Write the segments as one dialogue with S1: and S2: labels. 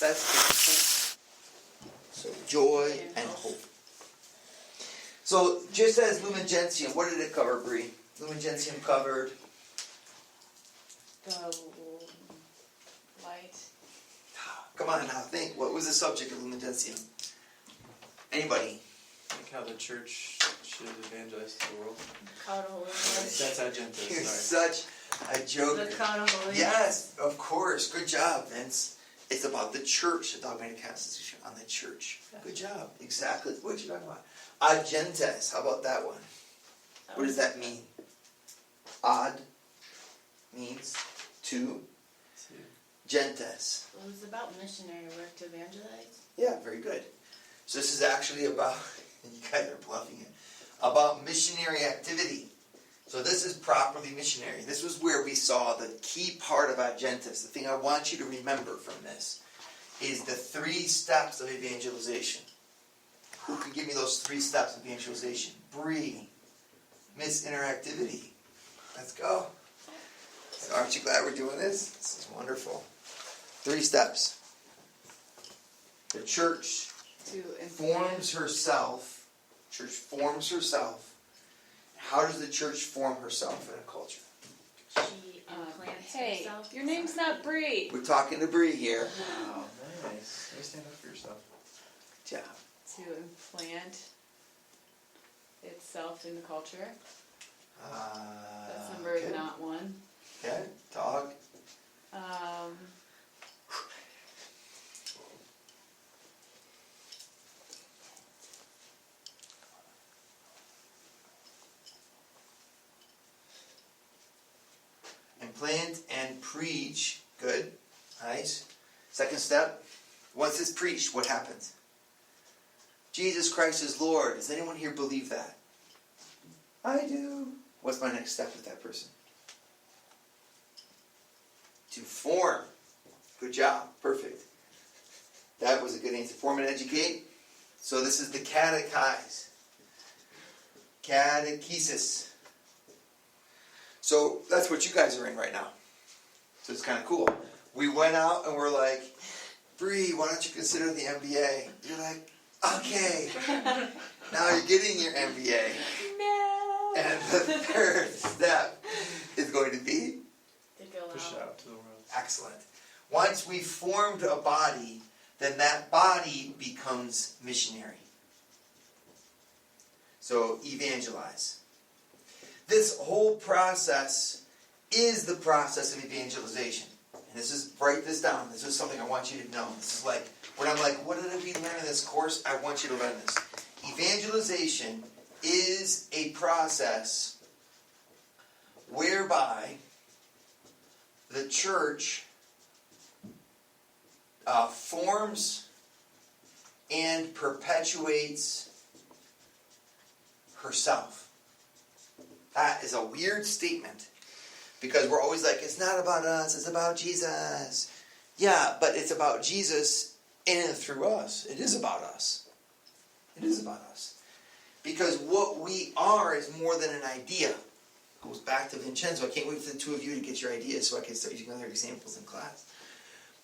S1: That's it. So joy and hope. So just as Lumen Gentium, what did it cover, Bree? Lumen Gentium covered
S2: the light.
S1: Come on now, think. What was the subject of Lumen Gentium? Anybody?
S3: Like how the church should evangelize to the world.
S2: Cloud of holiness.
S3: That's Agentis.
S1: You're
S3: Sorry.
S1: such a joker.
S2: The cloud of holiness.
S1: Yes, of course. Good job, Vince. It's about the church, the dogmatic constitution on the church. Good job. Exactly what you're talking about. Agentes. How about that one? What does that mean? Ad means two. Gentes.
S2: It was about missionary work to evangelize.
S1: Yeah, very good. So this is actually about, and you guys are bluffing it, about missionary activity. So this is properly missionary. This was where we saw the key part of Agentis. The thing I want you to remember from this is the 3 steps of evangelization. Who can give me those 3 steps of evangelization? Bree. Miss Interactivity. Let's go. So aren't you glad we're doing this? This is wonderful. 3 steps. The church forms herself. Church forms herself. How does the church form herself in a culture?
S2: She implants herself.
S4: Your name's not Bree.
S1: We're talking to Bree here.
S3: Wow, nice. You stand up for yourself.
S1: Good job.
S4: To implant itself in the culture. That's number
S1: Okay.
S4: not 1.
S1: Okay, dog. Implant and preach. Good. Nice. Second step. Once it's preached, what happens? Jesus Christ is Lord. Does anyone here believe that? I do. What's my next step with that person? To form. Good job. Perfect. That was a good answer. Form and educate. So this is the catechize. Catechesis. So that's what you guys are in right now. So it's kind of cool. We went out and we're like, Bree, why don't you consider the MBA? You're like, okay. Now you're getting your MBA.
S4: No.
S1: And the third step is going to be?
S2: To go
S3: Push it
S2: out.
S3: out to the world.
S1: Excellent. Once we've formed a body, then that body becomes missionary. So evangelize. This whole process is the process of evangelization. And this is, write this down. This is something I want you to know. This is like, when I'm like, what did we learn in this course? I want you to learn this. Evangelization is a process whereby the church forms and perpetuates herself. That is a weird statement because we're always like, it's not about us, it's about Jesus. Yeah, but it's about Jesus in and through us. It is about us. It is about us. Because what we are is more than an idea. It goes back to Vincenzo. I can't wait for the 2 of you to get your ideas so I can start using other examples in class.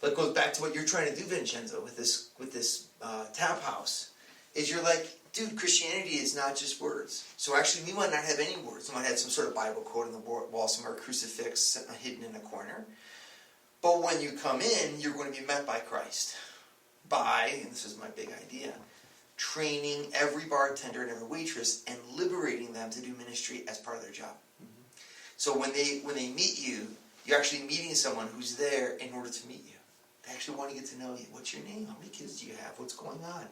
S1: But it goes back to what you're trying to do, Vincenzo, with this tap house. Is you're like, dude, Christianity is not just words. So actually, we might not have any words. We might have some sort of Bible quote on the wall, somewhere, a crucifix hidden in a corner. But when you come in, you're going to be met by Christ. By, and this is my big idea, training every bartender and every waitress and liberating them to do ministry as part of their job. Mm-hmm. So when they meet you, you're actually meeting someone who's there in order to meet you. They actually want to get to know you. What's your name? How many kids do you have? What's going on?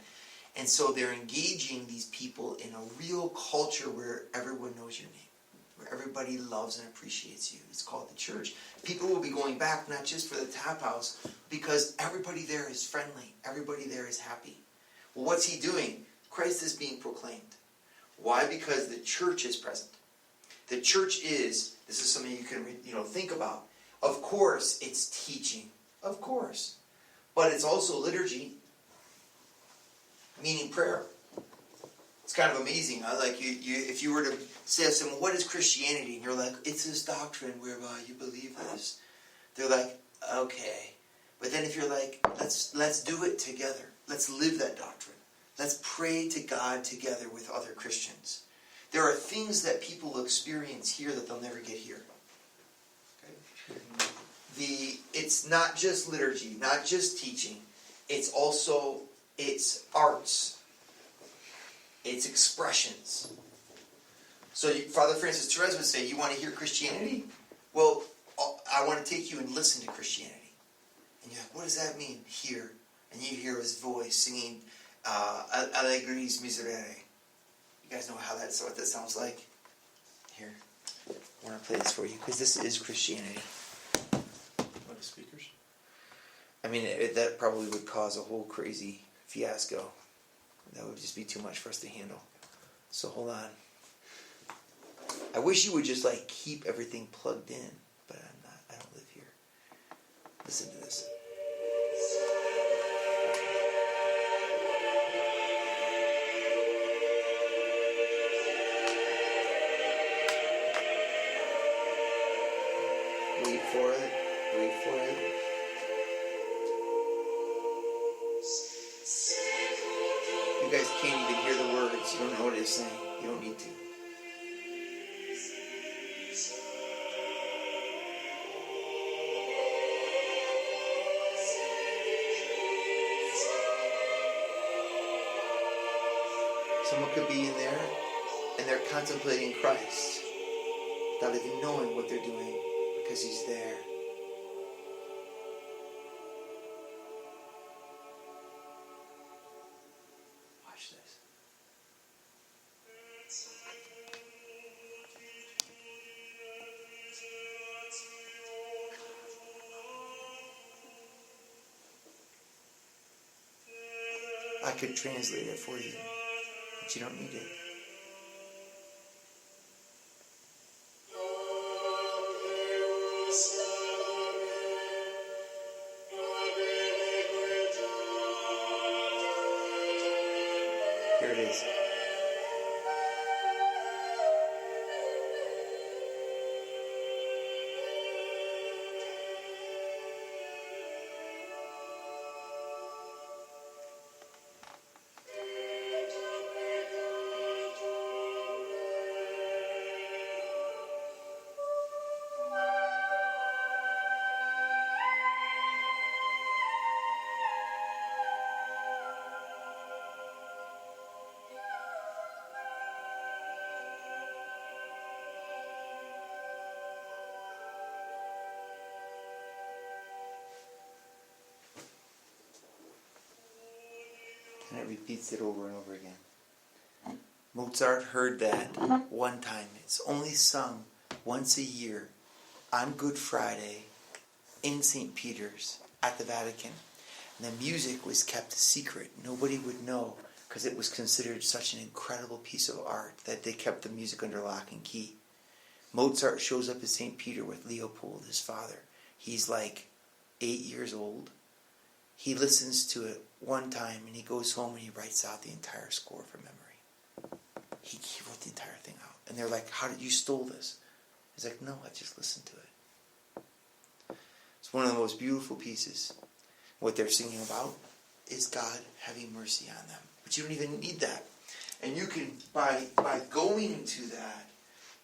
S1: And so they're engaging these people in a real culture where everyone knows your name, where everybody loves and appreciates you. It's called the church. People will be going back not just for the tap house, because everybody there is friendly. Everybody there is happy. Well, what's he doing? Christ is being proclaimed. Why? Because the church is present. The church is, this is something you can think about. Of course, it's teaching. Of course. But it's also liturgy. Meaning prayer. It's kind of amazing. Like if you were to say to someone, what is Christianity? And you're like, it's this doctrine whereby you believe this. They're like, okay. But then if you're like, let's do it together. Let's live that doctrine. Let's pray to God together with other Christians. There are things that people will experience here that they'll never get here. Okay? It's not just liturgy, not just teaching. It's also, it's arts. It's expressions. So Father Francis Therese would say, you want to hear Christianity? Well, I want to take you and listen to Christianity. And you're like, what does that mean? Hear. And you hear his voice singing Allegris Miserere. You guys know what that sounds like? Here. I want to play this for you because this is Christianity.
S3: What, the speakers?
S1: I mean, that probably would cause a whole crazy fiasco. That would just be too much for us to handle. So hold on. I wish you would just keep everything plugged in, but I'm not. I don't live here. Listen to this. Wait for it. Wait for it. You guys can't even hear the words. You don't know what it's saying. You don't need to. Someone could be in there and they're contemplating Christ without even knowing what they're doing because he's there. Watch this. I could translate it for you, but you don't need it. Here it is. And it repeats it over and over again. Mozart heard that one time. It's only sung once a year on Good Friday in St. Peter's at the Vatican. And the music was kept secret. Nobody would know because it was considered such an incredible piece of art that they kept the music under lock and key. Mozart shows up at St. Peter with Leopold, his father. He's 8 years old. He listens to it one time and he goes home and he writes out the entire score from memory. He wrote the entire thing out. And they're like, how did you stole this? He's like, no, I just listened to it. It's one of the most beautiful pieces. What they're singing about is God having mercy on them. But you don't even need that. And you can, by going to that,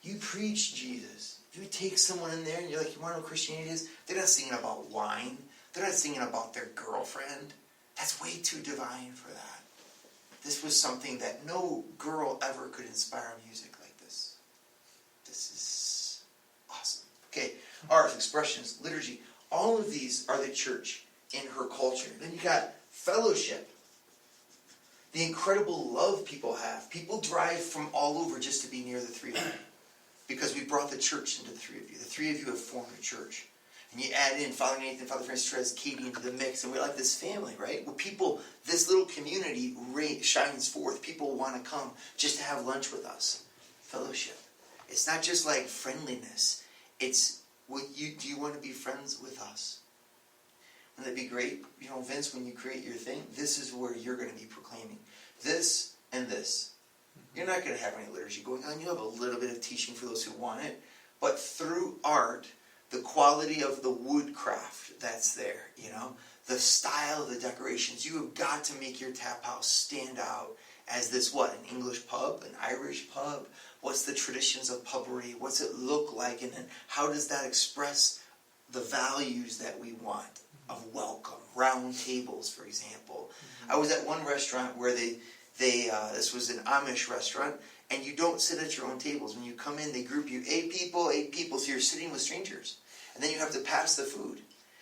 S1: you preach Jesus. If you take someone in there and you're like, you want to know what Christianity is? They're not singing about wine. They're not singing about their girlfriend. That's way too divine for that. This was something that no girl ever could inspire music like this. This is awesome. Okay, art, expressions, liturgy. All of these are the church in her culture. Then you got fellowship. The incredible love people have. People drive from all over just to be near the three of you. Because we brought the church into the three of you. The three of you have formed a church. And you add in Father Nathan, Father Francis Therese, Katie into the mix. And we're like this family, right? Where people, this little community shines forth. People want to come just to have lunch with us. Fellowship. It's not just like friendliness. It's, do you want to be friends with us? Wouldn't that be great? You know, Vince, when you create your thing, this is where you're going to be proclaiming. This and this. You're not going to have any liturgy going on. You'll have a little bit of teaching for those who want it. But through art, the quality of the woodcraft that's there, you know, the style of the decorations. You have got to make your tap house stand out as this, what, an English pub, an Irish pub? What's the traditions of pubbery? What's it look like? And then how does that express the values that we want of welcome? Round tables, for example. I was at one restaurant where this was an Amish restaurant, and you don't sit at your own tables. When you come in, they group you 8 people, so you're sitting with strangers. And then you have to pass the food.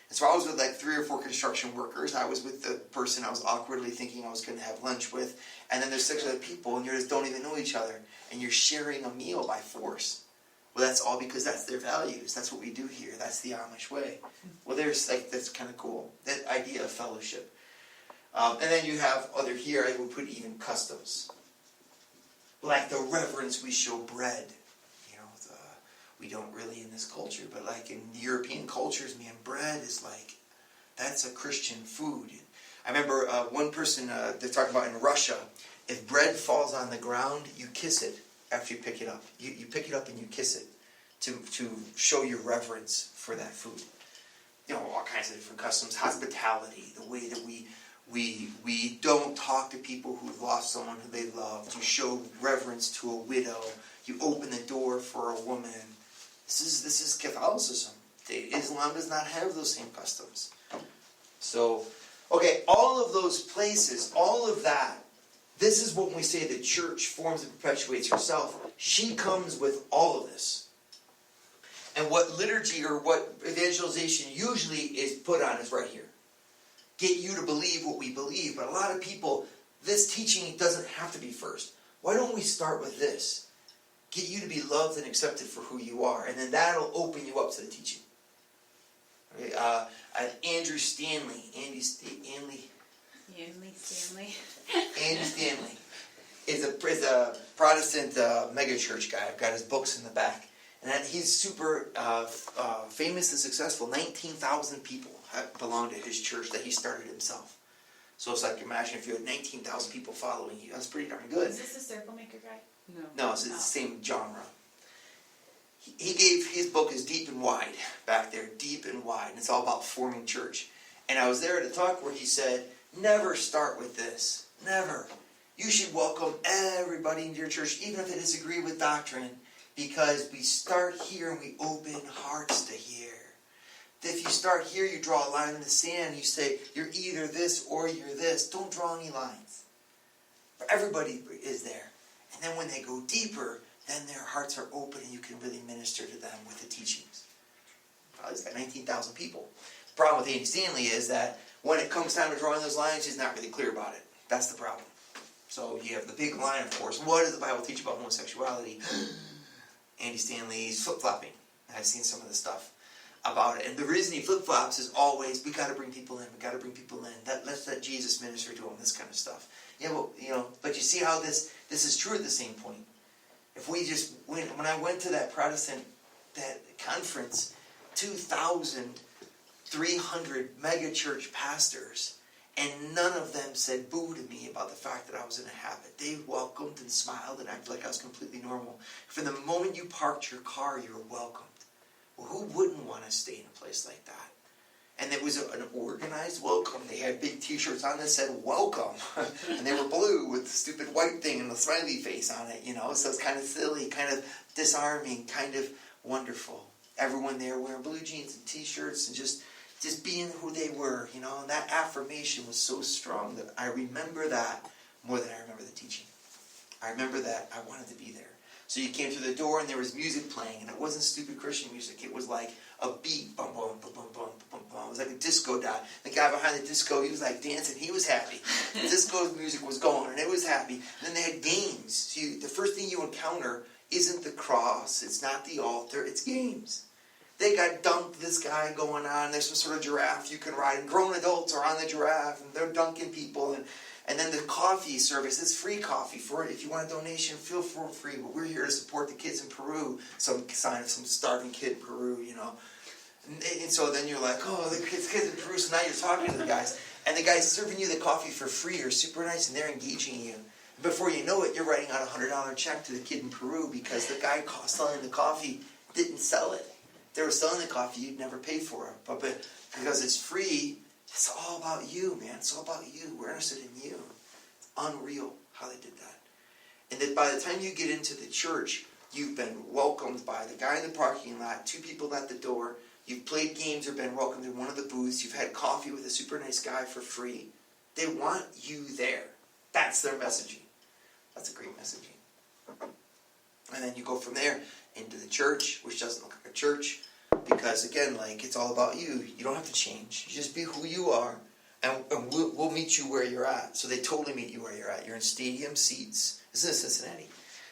S1: And so I was with like 3 or 4 construction workers. I was with the person I was awkwardly thinking I was going to have lunch with. And then there's 6 other people, and you just don't even know each other. And you're sharing a meal by force. Well, that's all because that's their values. That's what we do here. That's the Amish way. Well, that's kind of cool. That idea of fellowship. And then you have here, I would put even customs. Like the reverence we show bread. You know, we don't really in this culture, but like in European cultures, man, bread is like, that's a Christian food. I remember one person, they're talking about in Russia, if bread falls on the ground, you kiss it after you pick it up. You pick it up and you kiss it to show your reverence for that food. You know, all kinds of different customs. Hospitality, the way that we don't talk to people who've lost someone who they loved. You show reverence to a widow. You open the door for a woman. This is Catholicism. Islam does not have those same customs. So, okay, all of those places, all of that, this is what we say the church forms and perpetuates herself. She comes with all of this. And what liturgy or what evangelization usually is put on is right here. Get you to believe what we believe. But a lot of people, this teaching doesn't have to be first. Why don't we start with this? Get you to be loved and accepted for who you are. And then that'll open you up to the teaching. Okay, Andrew Stanley. Andy Stanley is a Protestant megachurch guy. I've got his books in the back. And he's super famous and successful. 19,000 people belong to his church that he started himself. So it's like, imagine if you had 19,000 people following you. That's pretty darn good.
S2: Is this the Circle Maker guy?
S1: No, it's the same genre. He gave, his book is deep and wide back there, deep and wide. And it's all about forming church. And I was there at a talk where he said, never start with this. Never. You should welcome everybody into your church, even if they disagree with doctrine, because we start here and we open hearts to hear. If you start here, you draw a line in the sand, you say, you're either this or you're this. Don't draw any lines. Everybody is there. And then when they go deeper, then their hearts are open and you can really minister to them with the teachings. Probably it's got 19,000 people. The problem with Andy Stanley is that when it comes time to drawing those lines, he's not really clear about it. That's the problem. So you have the big line, of course. What does the Bible teach about homosexuality? Andy Stanley's flip-flopping. I've seen some of the stuff about it. And the reason he flip-flops is always, we got to bring people in. We got to bring people in. Let's let Jesus minister to them, this kind of stuff. Yeah, well, but you see how this is true at the same point. If we just when I went to that conference, 2,300 mega church pastors, and none of them said boo to me about the fact that I was in a habit. They welcomed and smiled and acted like I was completely normal. From the moment you parked your car, you were welcomed. Well, who wouldn't want to stay in a place like that? And it was an organized welcome. They had big T-shirts on that said "Welcome," and they were blue with the stupid white thing and the smiley face on it. So it's kind of silly, kind of disarming, kind of wonderful. Everyone there wearing blue jeans and T-shirts and just being who they were. And that affirmation was so strong that I remember that more than I remember the teaching. I remember that I wanted to be there. So you came through the door and there was music playing, and it wasn't stupid Christian music. It was like a beat, bum, bum, bum, bum, bum, bum, bum. It was like a disco dot. The guy behind the disco, he was like dancing. He was happy. The disco music was going, and it was happy. And then they had games. So the first thing you encounter isn't the cross. It's not the altar. It's games. They got dunked, this guy going on. There's some sort of giraffe you can ride. And grown adults are on the giraffe, and they're dunking people. And then the coffee service is free coffee for it. If you want a donation, feel free. But we're here to support the kids in Peru. Some sign of some starving kid in Peru, And so then you're like, oh, the kids in Peru. So now you're talking to the guys. And the guys serving you the coffee for free are super nice, and they're engaging you. Before you know it, you're writing out a $100 check to the kid in Peru because the guy selling the coffee didn't sell it. they were selling the coffee, you'd never pay for it. But because it's free, it's all about you, man. It's all about you. We're interested in you. It's unreal how they did that. And that by the time you get into the church, you've been welcomed by the guy in the parking lot, 2 people at the door. You've played games or been welcomed in one of the booths. You've had coffee with a super nice guy for free. They want you there. That's their messaging. That's a great messaging. And then you go from there into the church, which doesn't look like a church. Because again, like, it's all about you. You don't have to change. You just be who you are. And we'll meet you where you're at. So they totally meet you where you're at. You're in stadium seats. This is in Cincinnati.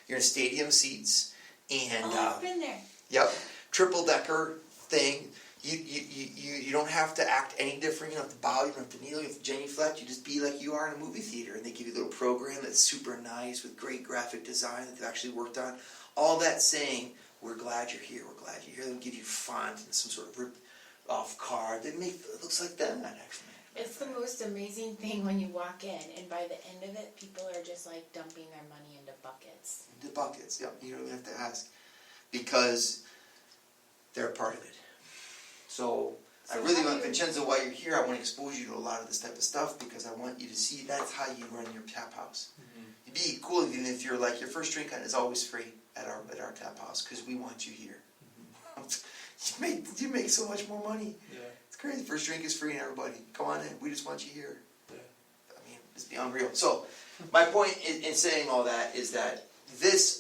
S1: You're in stadium seats. And
S2: I've been there.
S1: Yep. Triple decker thing. You don't have to act any different. You don't have to bow. You don't have to kneel. You don't have to genuflect. You just be like you are in a movie theater. And they give you a little program that's super nice with great graphic design that they've actually worked on. All that saying, we're glad you're here. We're glad you're here. They'll give you font and some sort of rip-off card. It looks like that, actually.
S2: It's the most amazing thing when you walk in, and by the end of it, people are just like dumping their money into buckets.
S1: Into buckets, yep. You don't even have to ask. Because they're a part of it. So I really want, Vincenzo, while you're here, I want to expose you to a lot of this type of stuff because I want you to see that's how you run your tap house. It'd be cool even if you're like, your first drink is always free at our tap house because we want you here. You make so much more money.
S3: Yeah.
S1: It's crazy. First drink is free and everybody, come on in. We just want you here.
S3: Yeah.
S1: I mean, it's beyond real. So my point in saying all that is that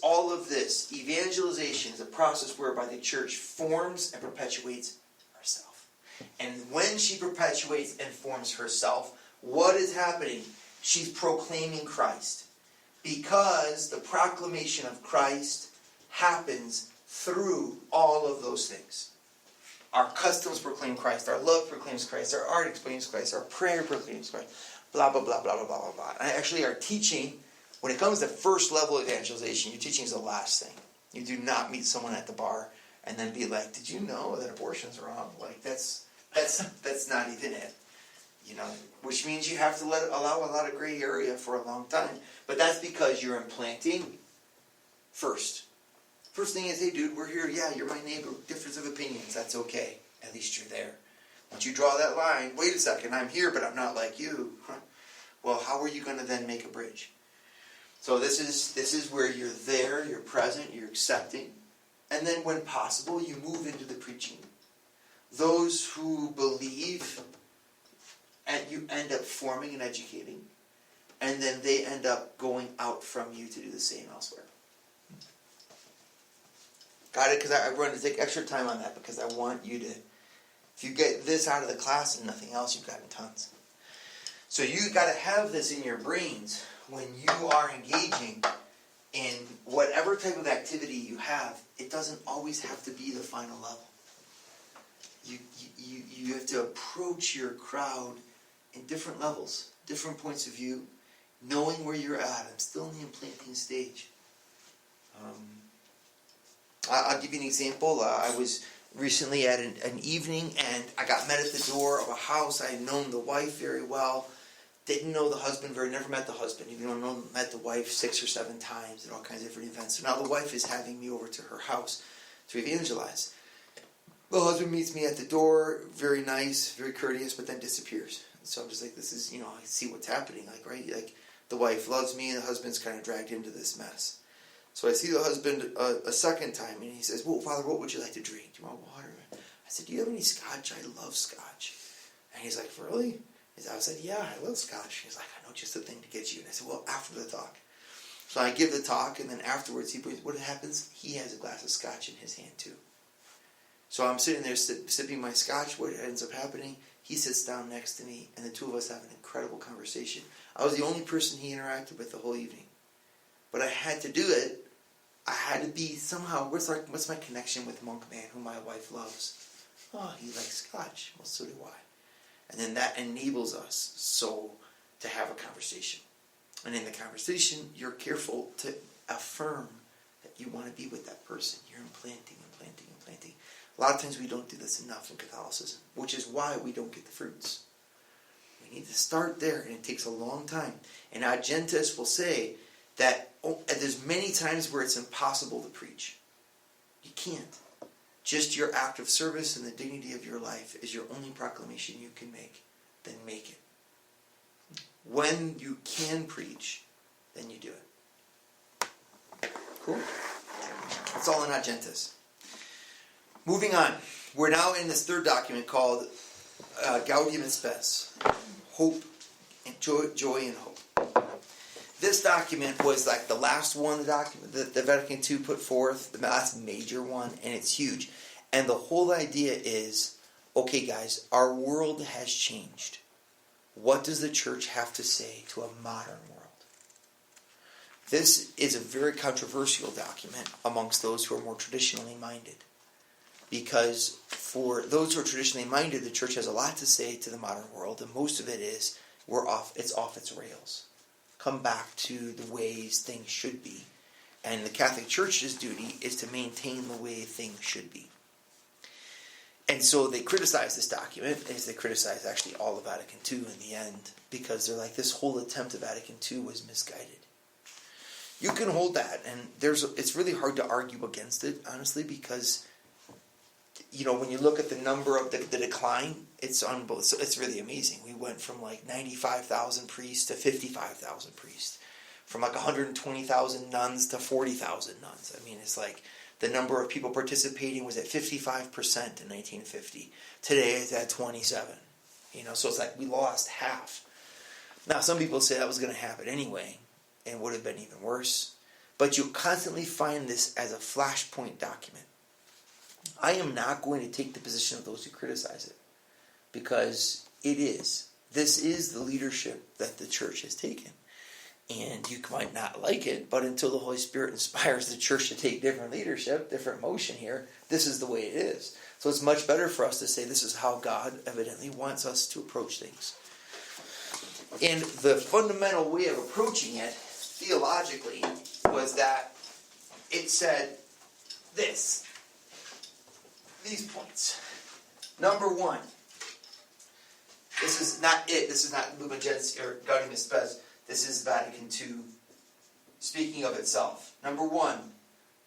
S1: all of this, evangelization is a process whereby the church forms and perpetuates herself. And when she perpetuates and forms herself, what is happening? She's proclaiming Christ. Because the proclamation of Christ happens through all of those things. Our customs proclaim Christ. Our love proclaims Christ. Our art proclaims Christ. Our prayer proclaims Christ. Blah, blah, blah, blah, blah, blah, blah. And actually, our teaching, when it comes to first level evangelization, your teaching is the last thing. You do not meet someone at the bar and then be like, did you know that abortion's wrong? Like, that's not even it. You know, which means you have to allow a lot of gray area for a long time. But that's because you're implanting first. First thing is, hey dude, we're here. Yeah, you're my neighbor. Difference of opinions. That's okay. At least you're there. Once you draw that line, wait a second, I'm here, but I'm not like you. Well, how are you going to then make a bridge? So this is where you're there, you're present, you're accepting. And then when possible, you move into the preaching. Those who believe, and you end up forming and educating. And then they end up going out from you to do the same elsewhere. Got it? Because I wanted to take extra time on that because I want you to, if you get this out of the class and nothing else, you've gotten tons. So you got to have this in your brains when you are engaging in whatever type of activity you have. It doesn't always have to be the final level. You have to approach your crowd in different levels, different points of view, knowing where you're at. I'm still in the implanting stage. I'll give you an example. I was recently at an evening and I got met at the door of a house. I had known the wife very well. Didn't know the husband never met the husband. Even though I met the wife 6 or 7 times at all kinds of different events. So now the wife is having me over to her house to evangelize. The husband meets me at the door, very nice, very courteous, but then disappears. So I'm just like, this is, I see what's happening, like, right? Like, the wife loves me and the husband's kind of dragged into this mess. So I see the husband a second time and he says, well, Father, what would you like to drink? Do you want water? I said, do you have any scotch? I love scotch. And he's like, really? I said, yeah, I love scotch. He's like, I know just the thing to get you. And I said, well, after the talk. So I give the talk, and then afterwards, what happens? He has a glass of scotch in his hand, too. So I'm sitting there sipping my scotch. What ends up happening? He sits down next to me, and the two of us have an incredible conversation. I was the only person he interacted with the whole evening. But I had to do it. I had to be somehow, what's my connection with Monk Man, who my wife loves? Oh, he likes scotch. Well, so do I. And then that enables us to have a conversation. And in the conversation, you're careful to affirm that you want to be with that person. You're implanting. A lot of times we don't do this enough in Catholicism, which is why we don't get the fruits. We need to start there, and it takes a long time. And our Gentists will say that there's many times where it's impossible to preach. You can't. just your act of service and the dignity of your life is your only proclamation you can make, then make it. When you can preach, then you do it. Cool? That's all in Agentis. Moving on. We're now in this third document called Gaudium et Spes. Hope and joy and hope. This document was like the last one, the document that the Vatican II put forth, the last major one, and it's huge. And the whole idea is, okay guys, our world has changed. What does the church have to say to a modern world? This is a very controversial document amongst those who are more traditionally minded. Because for those who are traditionally minded, the church has a lot to say to the modern world, and most of it is, it's off its rails. Come back to the ways things should be. And the Catholic Church's duty is to maintain the way things should be. And so they criticize this document, as they criticize actually all of Vatican II in the end, because they're like, this whole attempt of Vatican II was misguided. You can hold that, and it's really hard to argue against it, honestly, because when you look at the number of the decline, it's really amazing. We went from like 95,000 priests to 55,000 priests, from like 120,000 nuns to 40,000 nuns. I mean, it's like the number of people participating was at 55% in 1950. Today it's at 27. So it's like we lost half. Now some people say that was going to happen anyway, and would have been even worse. But you constantly find this as a flashpoint document. I am not going to take the position of those who criticize it, because this is the leadership that the church has taken. And you might not like it, but until the Holy Spirit inspires the church to take different leadership, different motion here, this is the way it is. So it's much better for us to say this is how God evidently wants us to approach things. And the fundamental way of approaching it, theologically, was that it said these points. Number one, this is not it. This is not Lumen Gentium or Gaudium et Spes. This is Vatican II speaking of itself. Number one,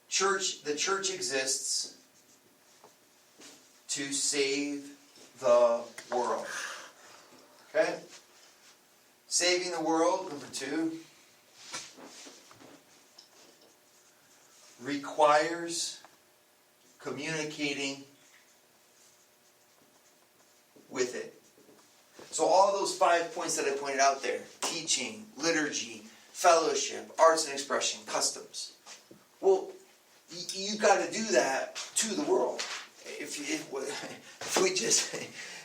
S1: the church exists to save the world. Okay? Saving the world, number two, requires communicating with it. So all those 5 points that I pointed out there, teaching, liturgy, fellowship, arts and expression, customs. Well, you got to do that to the world. If we just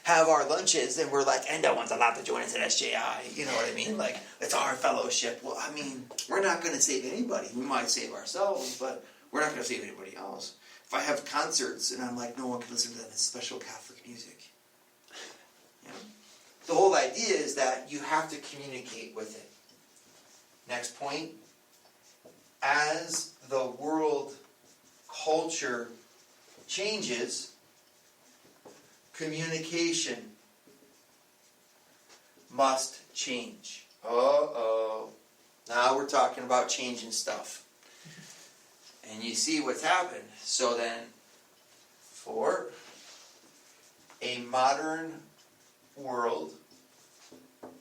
S1: have our lunches and we're like, and no one's allowed to join us at SJI, you know what I mean? Like, it's our fellowship. Well, I mean, we're not going to save anybody. We might save ourselves, but we're not going to save anybody else. If I have concerts and I'm like, no one can listen to that, it's special Catholic music. The whole idea is that you have to communicate with it. Next point. As the world culture changes, communication must change. Uh-oh. Now we're talking about changing stuff. And you see what's happened. So then, for a modern world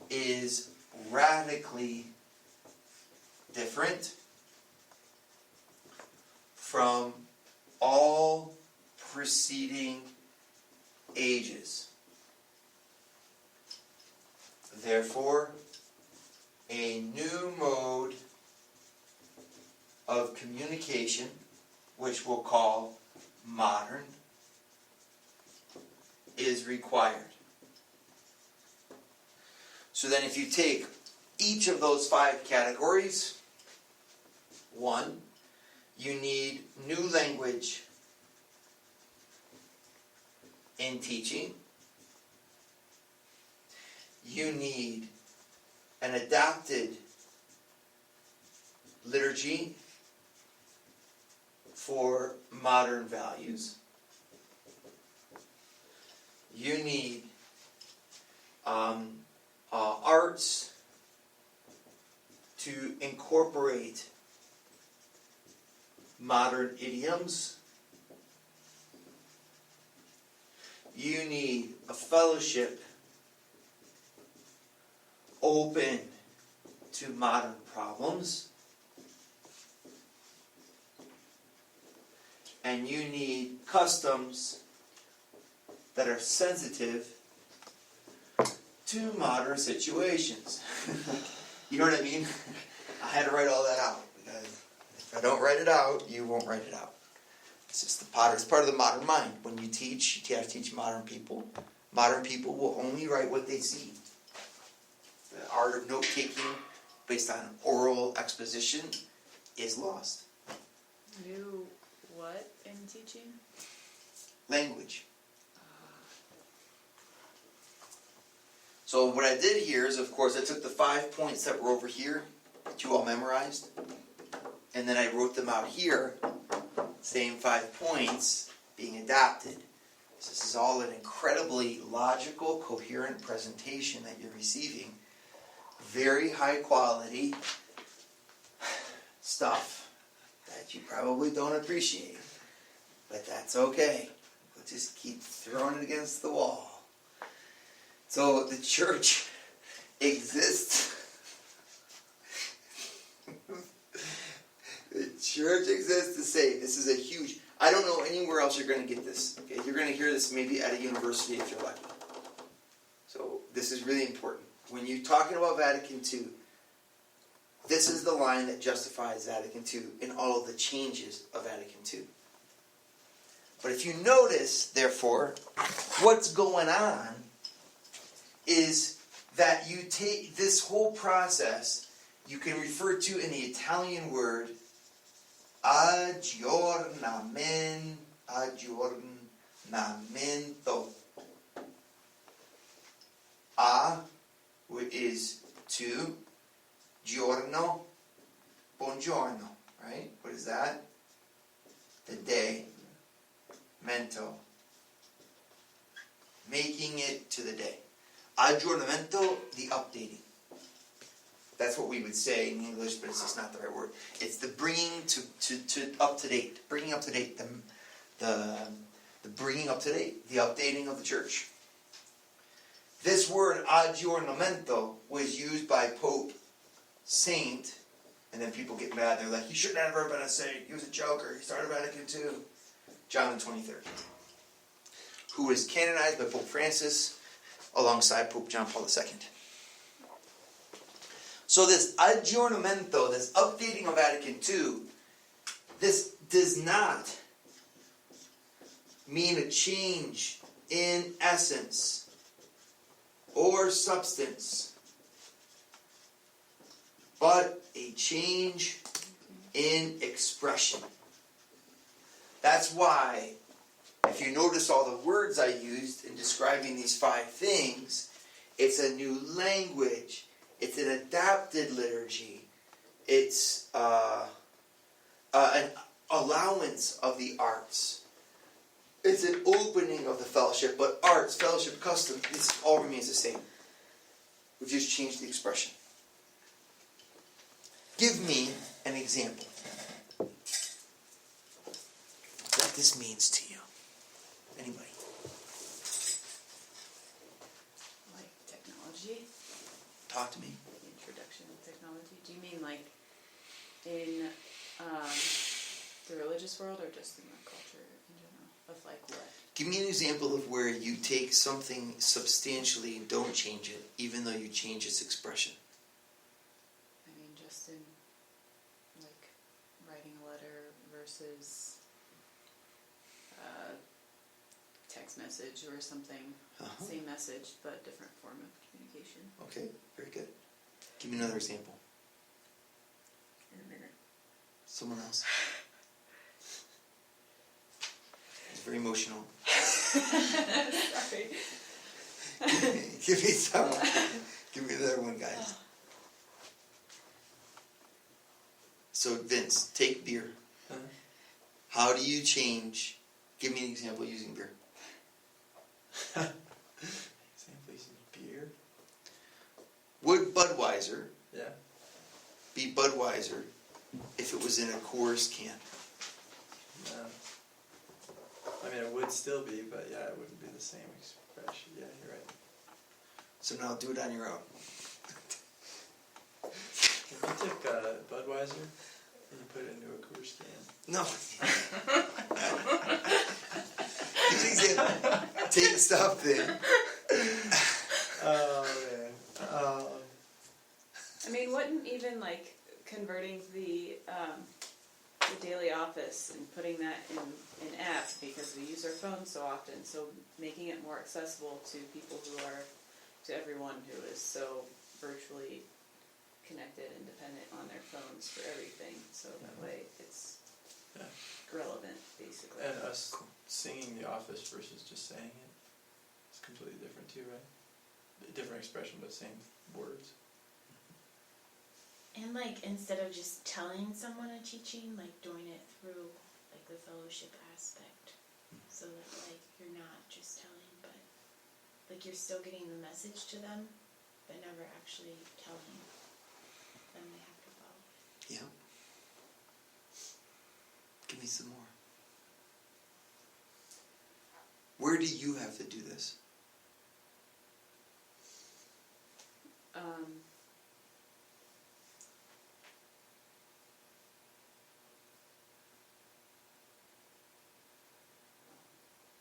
S1: is radically different from all preceding ages. Therefore, a new mode of communication, which we'll call modern, is required. So then if you take each of those 5 categories, 1, you need new language in teaching. You need an adapted liturgy for modern values. You need arts to incorporate modern idioms. You need a fellowship open to modern problems. And you need customs that are sensitive to modern situations. You know what I mean? I had to write all that out, because if I don't write it out, you won't write it out. It's just the potter. It's part of the modern mind. When you teach, you have to teach modern people. Modern people will only write what they see. The art of note-taking based on oral exposition is lost.
S4: New what in teaching?
S1: Language. So what I did here is, of course, I took the 5 points that were over here, that you all memorized, and then I wrote them out here, same 5 points being adopted. So this is all an incredibly logical, coherent presentation that you're receiving. Very high quality stuff that you probably don't appreciate, but that's okay. We'll just keep throwing it against the wall. So the church exists. The church exists to say, this is a huge, I don't know anywhere else you're going to get this. Okay? You're going to hear this maybe at a university if you're lucky. So this is really important. When you're talking about Vatican II, this is the line that justifies Vatican II in all of the changes of Vatican II. But if you notice, therefore, what's going on is that you take this whole process, you can refer to in the Italian word aggiornamento. A is to, giorno, buongiorno, right? What is that? The day. Mento. Making it to the day. Aggiornamento, the updating. That's what we would say in English, but it's just not the right word. It's the bringing to up to date. Bringing up to date. The bringing up to date. The updating of the church. This word, aggiornamento, was used by Pope Saint, and then people get mad. They're like, he shouldn't have ever been a saint. He was a joker. He started Vatican II. John the 23rd. Who was canonized by Pope Francis alongside Pope John Paul II. So this aggiornamento, this updating of Vatican II, this does not mean a change in essence or substance, but a change in expression. That's why, if you notice all the words I used in describing these 5 things, it's a new language, it's an adapted liturgy, it's an allowance of the arts, it's an opening of the fellowship, but arts, fellowship, custom, this all remains the same. We've just changed the expression. Give me an example. What this means to you. Anybody?
S4: Like technology?
S1: Talk to me.
S4: Introduction to technology. Do you mean like in the religious world or just in the culture in general? Of like what?
S1: Give me an example of where you take something substantially and don't change it, even though you change its expression.
S4: I mean, just in like writing a letter versus text message or something. Same message, but different form of communication.
S1: Okay, very good. Give me another example.
S4: In a minute.
S1: Someone else. It's very emotional.
S4: Sorry.
S1: Give me some. Give me another one, guys. So, Vince, take beer. How do you change? Give me an example using beer.
S3: Example using beer?
S1: Would Budweiser
S3: Yeah.
S1: be Budweiser if it was in a Coors can?
S3: No. I mean, it would still be, but yeah, it wouldn't be the same expression. Yeah, you're right.
S1: So now do it on your own.
S3: If you took Budweiser and you put it into a Coors can.
S1: No. Give an example. Take the stuff then.
S3: Oh man.
S4: I mean, wouldn't even like converting the daily office and putting that in an app, because we use our phones so often, so making it more accessible to people to everyone who is so virtually connected and dependent on their phones for everything, so that way it's relevant, basically.
S3: And us singing The Office versus just saying it, it's completely different too, right? Different expression, but same words.
S2: And like, instead of just telling someone a teaching, like doing it through like the fellowship aspect, so that like you're not just telling, but like you're still getting the message to them, but never actually telling them they have to follow.
S1: Yeah. Give me some more. Where do you have to do this?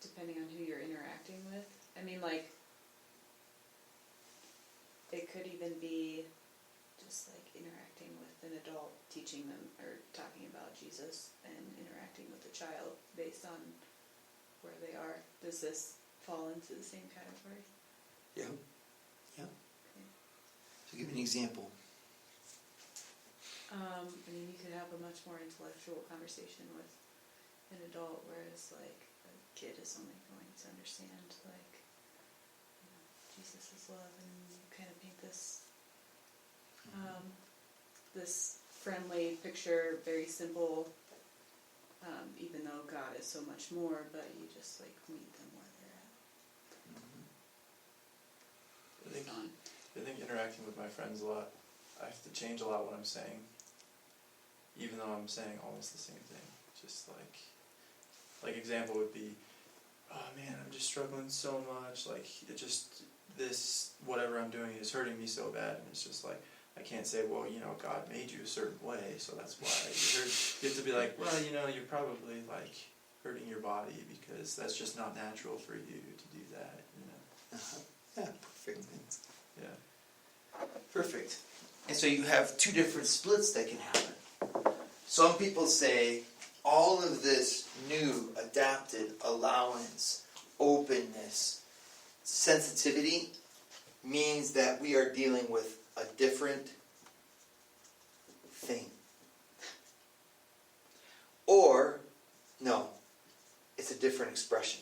S4: Depending on who you're interacting with. I mean, like, it could even be just like interacting with an adult, teaching them or talking about Jesus, and interacting with a child based on where they are. Does this fall into the same category?
S1: Yeah. Yeah.
S4: Okay.
S1: So give me an example.
S4: I mean, you could have a much more intellectual conversation with an adult, whereas like a kid is only going to understand like, you know, Jesus is love, and you kind of paint this this friendly picture, very simple, even though God is so much more, but you just like meet them where they're at.
S3: I think interacting with my friends a lot, I have to change a lot what I'm saying, even though I'm saying almost the same thing. Just like example would be, oh man, I'm just struggling so much, like it just, this, whatever I'm doing is hurting me so bad, and it's just like, I can't say, well, you know, God made you a certain way, so that's why you hurt. You have to be like, well, you know, you're probably like hurting your body because that's just not natural for you to do that, you know.
S1: Yeah, perfect.
S3: Yeah.
S1: Perfect. And so you have two different splits that can happen. Some people say all of this new, adapted allowance, openness, sensitivity means that we are dealing with a different thing. Or, no, it's a different expression.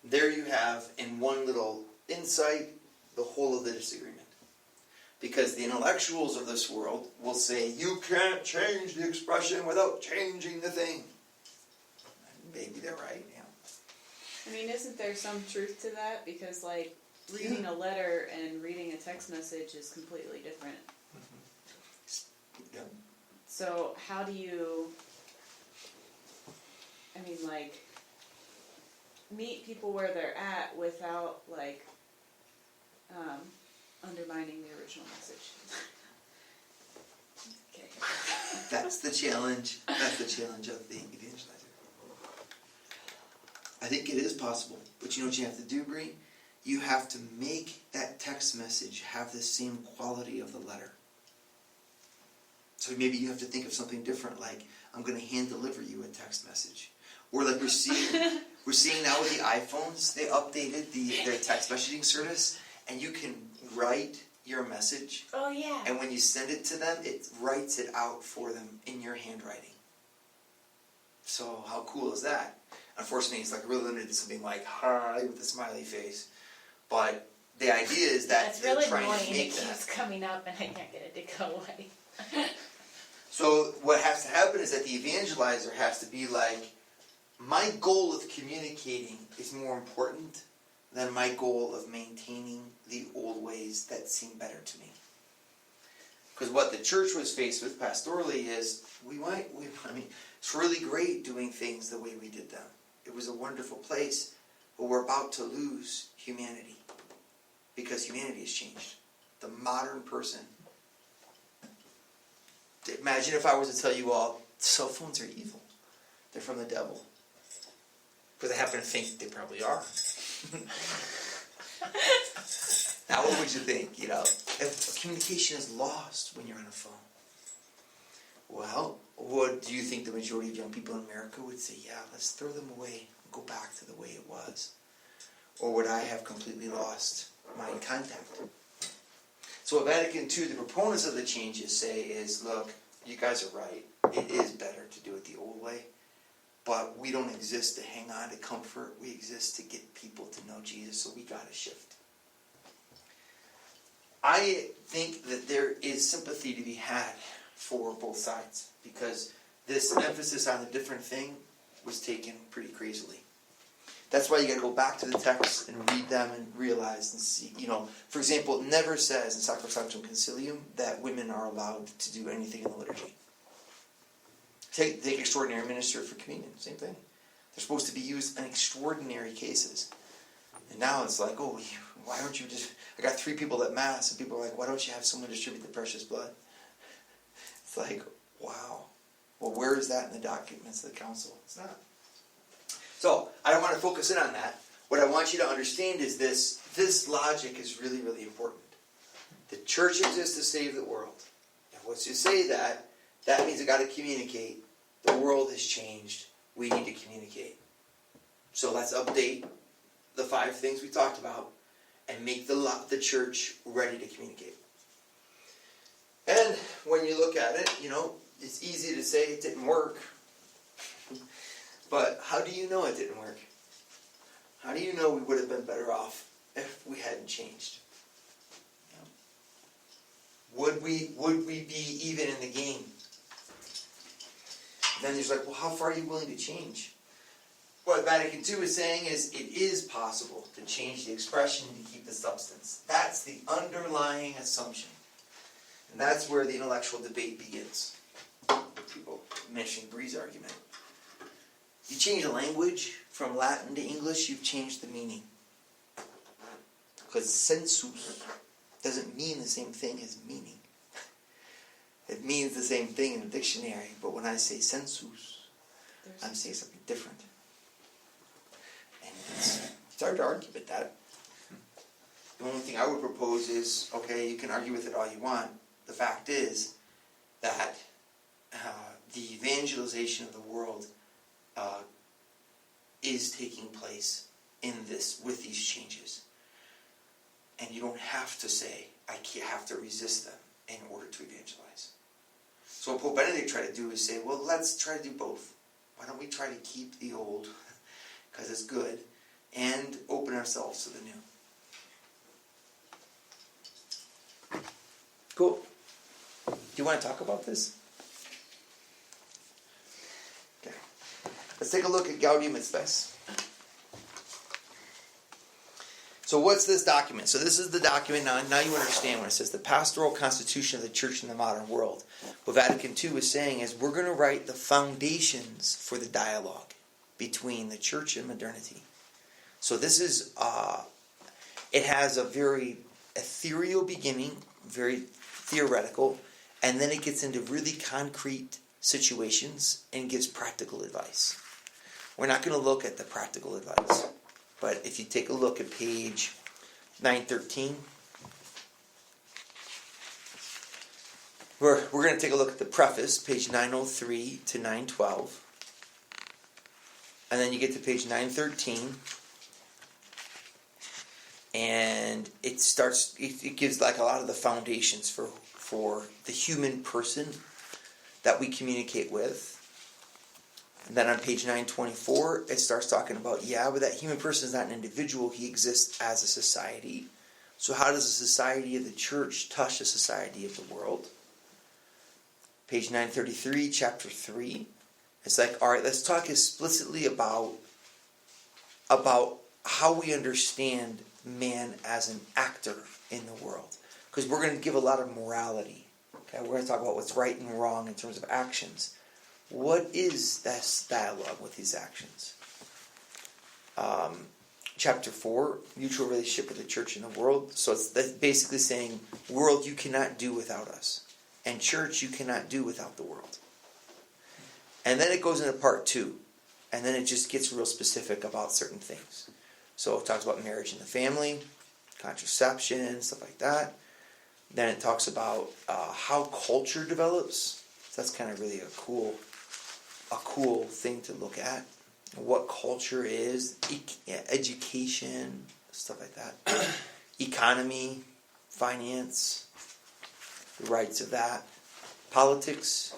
S1: There you have, in one little insight, the whole of the disagreement. Because the intellectuals of this world will say, you can't change the expression without changing the thing. Maybe they're right, yeah.
S4: I mean, isn't there some truth to that? Because like reading a letter and reading a text message is completely different.
S1: Yeah.
S4: So how do you, I mean, like, meet people where they're at without like undermining the original message? Okay.
S1: That's the challenge. That's the challenge of the evangelizer. I think it is possible. But you know what you have to do, Bree? You have to make that text message have the same quality of the letter. So maybe you have to think of something different, like, I'm going to hand deliver you a text message. Or like we're seeing now with the iPhones, they updated their text messaging service, and you can write your message.
S2: Oh yeah.
S1: And when you send it to them, it writes it out for them in your handwriting. So how cool is that? Unfortunately, it's like really limited to something like hi with a smiley face. But the idea is that
S2: That's
S1: they're
S2: really
S1: trying
S2: annoying.
S1: to
S2: It
S1: make
S2: keeps
S1: that.
S2: coming up, and I can't get it to go away.
S1: So what has to happen is that the evangelizer has to be like, my goal of communicating is more important than my goal of maintaining the old ways that seem better to me. Because what the church was faced with pastorally is, it's really great doing things the way we did them. It was a wonderful place, but we're about to lose humanity. Because humanity has changed. The modern person. Imagine if I was to tell you all, cell phones are evil. They're from the devil. Because I happen to think they probably are. Now what would you think, if communication is lost when you're on a phone? Well, what do you think the majority of young people in America would say? Yeah, let's throw them away and go back to the way it was. Or would I have completely lost my contact? So what Vatican II, the proponents of the changes say is, look, you guys are right. It is better to do it the old way. But we don't exist to hang on to comfort. We exist to get people to know Jesus. So we got to shift. I think that there is sympathy to be had for both sides. Because this emphasis on the different thing was taken pretty crazily. That's why you got to go back to the text and read them and realize and see. For example, it never says in Sacrosanctum Concilium that women are allowed to do anything in the liturgy. Take extraordinary minister for communion, same thing. They're supposed to be used in extraordinary cases. And now it's like, oh, why don't you just... I got 3 people at Mass, and people are like, why don't you have someone distribute the precious blood? It's like, wow. Well, where is that in the documents of the council? It's not. So, I don't want to focus in on that. What I want you to understand is this logic is really, really important. The church exists to save the world. And once you say that means I got to communicate. The world has changed. We need to communicate. So let's update the 5 things we talked about and make the church ready to communicate. And when you look at it, it's easy to say it didn't work. But how do you know it didn't work? How do you know we would have been better off if we hadn't changed? Would we be even in the game? Then there's like, well, how far are you willing to change? What Vatican II is saying is it is possible to change the expression and to keep the substance. That's the underlying assumption. And that's where the intellectual debate begins. People mentioning Bree's argument. You change a language from Latin to English, you've changed the meaning. Because sensus doesn't mean the same thing as meaning. It means the same thing in the dictionary, but when I say sensus, I'm saying something different. And it's hard to argue with that. The only thing I would propose is, okay, you can argue with it all you want. The fact is that the evangelization of the world is taking place with these changes. And you don't have to say, I have to resist them in order to evangelize. So what Pope Benedict tried to do is say, well, let's try to do both. Why don't we try to keep the old, because it's good, and open ourselves to the new. Cool. Do you want to talk about this? Okay. Let's take a look at Gaudium et Spes. So what's this document? So this is the document, now you understand when it says the pastoral constitution of the church in the modern world. What Vatican II is saying is we're going to write the foundations for the dialogue between the church and modernity. So this is, it has a very ethereal beginning, very theoretical, and then it gets into really concrete situations and gives practical advice. We're not going to look at the practical advice. But if you take a look at page 913, we're going to take a look at the preface, page 903 to 912. And then you get to page 913. And it gives like a lot of the foundations for the human person that we communicate with. And then on page 924, it starts talking about, but that human person is not an individual. He exists as a society. So how does the society of the church touch the society of the world? Page 933, chapter 3. It's like, all right, let's talk explicitly about how we understand man as an actor in the world. Because we're going to give a lot of morality Okay, we're going to talk about what's right and wrong in terms of actions. What is that dialogue with these actions? Chapter 4, mutual relationship with the church and the world. So that's basically saying, world, you cannot do without us. And church, you cannot do without the world. And then it goes into part 2. And then it just gets real specific about certain things. So it talks about marriage and the family, contraception, stuff like that. Then it talks about how culture develops. So that's kind of really a cool thing to look at. What culture is, education, stuff like that. Economy, finance, the rights of that. Politics,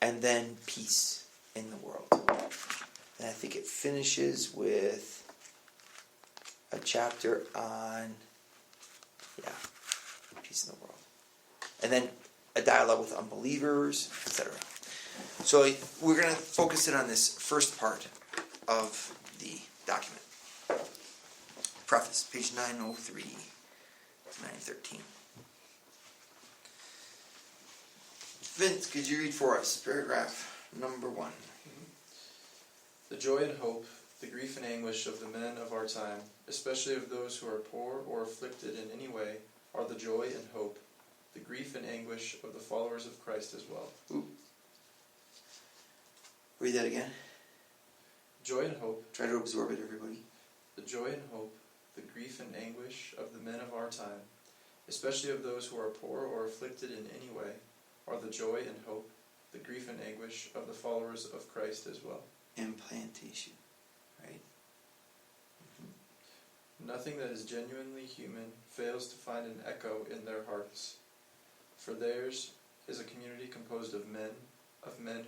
S1: and then peace in the world. And I think it finishes with a chapter on, peace in the world. And then a dialogue with unbelievers, etc. So we're going to focus in on this first part of the document. Preface, page 903 to 913. Vince, could you read for us paragraph number 1?
S3: The joy and hope, the grief and anguish of the men of our time, especially of those who are poor or afflicted in any way, are the joy and hope, the grief and anguish of the followers of Christ as well.
S1: Ooh. Read that again.
S3: Joy and hope.
S1: Try to absorb it, everybody.
S3: The joy and hope, the grief and anguish of the men of our time, especially of those who are poor or afflicted in any way, are the joy and hope, the grief and anguish of the followers of Christ as well.
S1: Implantation, right?
S3: Nothing that is genuinely human fails to find an echo in their hearts, for theirs is a community composed of men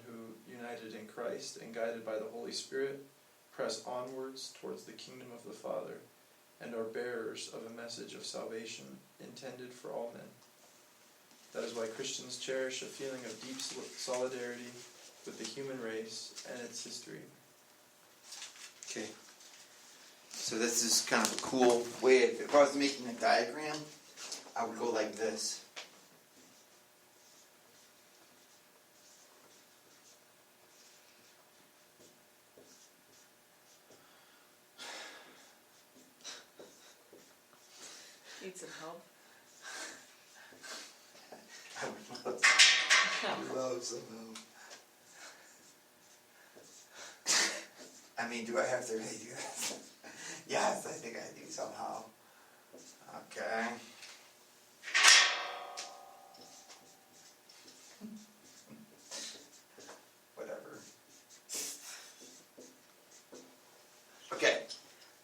S3: who, united in Christ and guided by the Holy Spirit, press onwards towards the kingdom of the Father, and are bearers of a message of salvation intended for all men. That is why Christians cherish a feeling of deep solidarity with the human race and its history.
S1: Okay. So this is kind of a cool way. If I was making a diagram, I would go like this.
S4: Need some help?
S1: I would love some help. I mean, do I have to really do this? Yes, I think I do somehow. Okay. Whatever. Okay.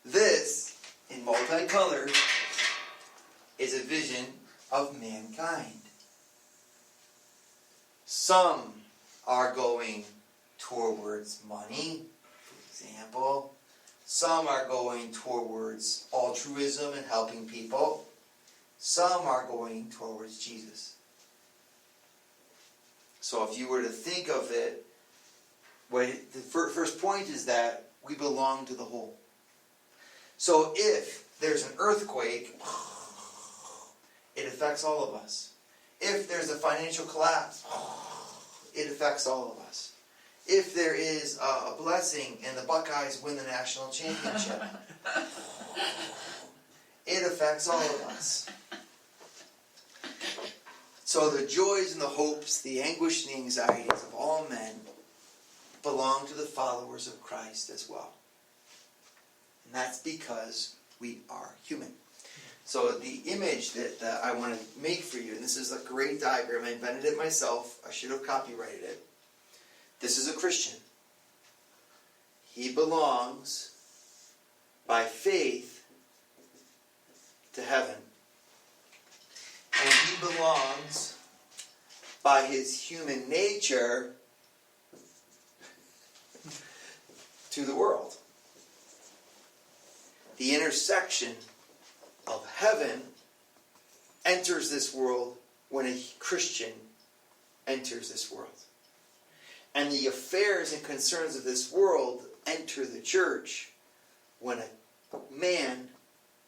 S1: This, in multicolored, is a vision of mankind. Some are going towards money, for example. Some are going towards altruism and helping people. Some are going towards Jesus. So if you were to think of it, the first point is that we belong to the whole. So if there's an earthquake, it affects all of us. If there's a financial collapse, it affects all of us. If there is a blessing and the Buckeyes win the national championship, it affects all of us. So the joys and the hopes, the anguish and the anxieties of all men belong to the followers of Christ as well. And that's because we are human. So the image that I want to make for you, and this is a great diagram, I invented it myself, I should have copyrighted it. This is a Christian. He belongs by faith to heaven. And he belongs by his human nature to the world. The intersection of heaven enters this world when a Christian enters this world. And the affairs and concerns of this world enter the church when a man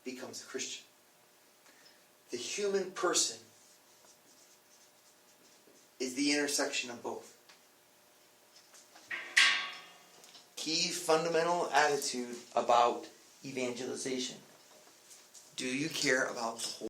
S1: becomes a Christian. The human person is the intersection of both. Key fundamental attitude about evangelization. Do you care about the whole